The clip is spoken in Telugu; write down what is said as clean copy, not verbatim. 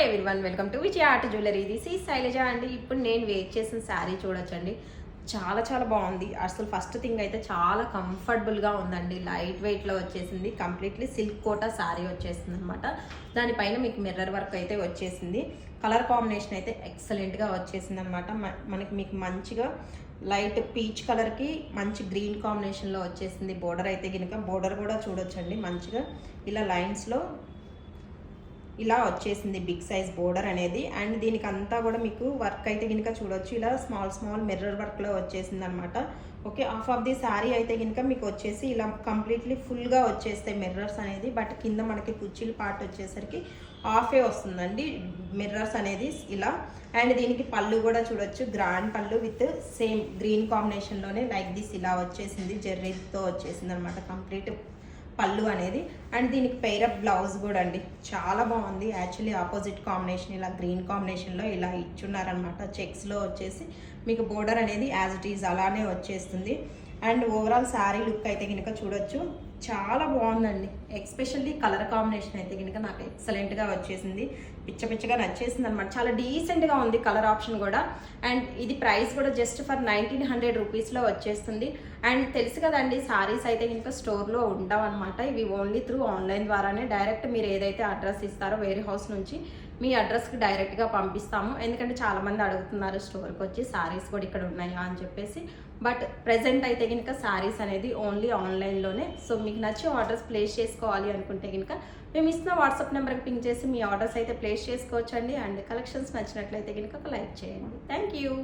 Everyone welcome to Vijaya art jewellery. This ఈ శైలజ అండి. ఇప్పుడు నేను వేర్ చేసిన శారీ చూడొచ్చండి, చాలా చాలా బాగుంది. అసలు ఫస్ట్ థింగ్ అయితే చాలా కంఫర్టబుల్గా ఉందండి. లైట్ వెయిట్లో వచ్చేసింది. కంప్లీట్లీ సిల్క్ కోటా శారీ వచ్చేసింది అనమాట. దానిపైన మీకు మిర్రర్ వర్క్ అయితే వచ్చేసింది. కలర్ కాంబినేషన్ అయితే ఎక్సలెంట్గా వచ్చేసింది అనమాట. మీకు మంచిగా లైట్ పీచ్ కలర్కి మంచి గ్రీన్ కాంబినేషన్లో వచ్చేసింది. బోర్డర్ అయితే కనుక బోర్డర్ కూడా చూడొచ్చండి, మంచిగా ఇలా లైన్స్లో ఇలా వచ్చేసింది బిగ్ సైజ్ బోర్డర్ అనేది. అండ్ దీనికి అంతా కూడా మీకు వర్క్ అయితే కనుక చూడొచ్చు, ఇలా స్మాల్ మిర్రర్ వర్క్లో వచ్చేసింది అనమాట. Okay, half of the sari అయితే కనుక మీకు వచ్చేసి ఇలా కంప్లీట్లీ ఫుల్గా వచ్చేస్తాయి మిర్రర్స్ అనేది. బట్ కింద మనకి కుర్చీల పార్ట్ వచ్చేసరికి హాఫే వస్తుందండి మిర్రర్స్ అనేది ఇలా. అండ్ దీనికి పళ్ళు కూడా చూడొచ్చు, గ్రాండ్ పళ్ళు విత్ సేమ్ గ్రీన్ కాంబినేషన్లోనే లైక్ దిస్ ఇలా వచ్చేసింది. జెర్రీతో వచ్చేసింది అనమాట కంప్లీట్ పళ్ళు అనేది. అండ్ దీనికి పెయిరప్ బ్లౌజ్ కూడా అండి, చాలా బాగుంది. యాక్చువల్లీ ఆపోజిట్ కాంబినేషన్ ఇలా గ్రీన్ కాంబినేషన్లో ఇలా ఇచ్చున్నారనమాట. చెక్స్లో వచ్చేసి మీకు బోర్డర్ అనేది యాజ్ ఇట్ ఈజ్ అలానే వచ్చేస్తుంది. అండ్ ఓవరాల్ శారీ లుక్ అయితే కనుక చూడొచ్చు, చాలా బాగుందండి. ఎస్పెషల్లీ కలర్ కాంబినేషన్ అయితే కనుక నాకు ఎక్సలెంట్గా వచ్చేసింది. పిచ్చగా నచ్చేసింది అనమాట. చాలా డీసెంట్గా ఉంది కలర్ ఆప్షన్ కూడా. అండ్ ఇది ప్రైస్ కూడా జస్ట్ ఫర్ 1900 రూపీస్లో వచ్చేస్తుంది. అండ్ తెలుసు కదండి, సారీస్ అయితే కనుక స్టోర్లో ఉండవు అనమాట. ఇవి ఓన్లీ త్రూ ఆన్లైన్ ద్వారానే డైరెక్ట్ మీరు ఏదైతే అడ్రస్ ఇస్తారో వేరే హౌస్ నుంచి మీ అడ్రస్కి డైరెక్ట్గా పంపిస్తాము. ఎందుకంటే చాలామంది అడుగుతున్నారు స్టోర్కి వచ్చి సారీస్ కూడా ఇక్కడ ఉన్నాయా అని చెప్పేసి. బట్ ప్రెజెంట్ అయితే కనుక సారీస్ అనేది ఓన్లీ ఆన్లైన్లోనే. సో మీకు నచ్చి ఆర్డర్స్ ప్లేస్ చేసుకోవాలి అనుకుంటే కనుక మేము ఇస్తున్న వాట్సాప్ నెంబర్కి పింక్ చేసి మీ ఆర్డర్స్ అయితే ప్లేస్ చేసుకోవచ్చండి. అండ్ కలెక్షన్స్ నచ్చినట్లయితే కనుక ఒక లైక్ చేయండి. Thank you.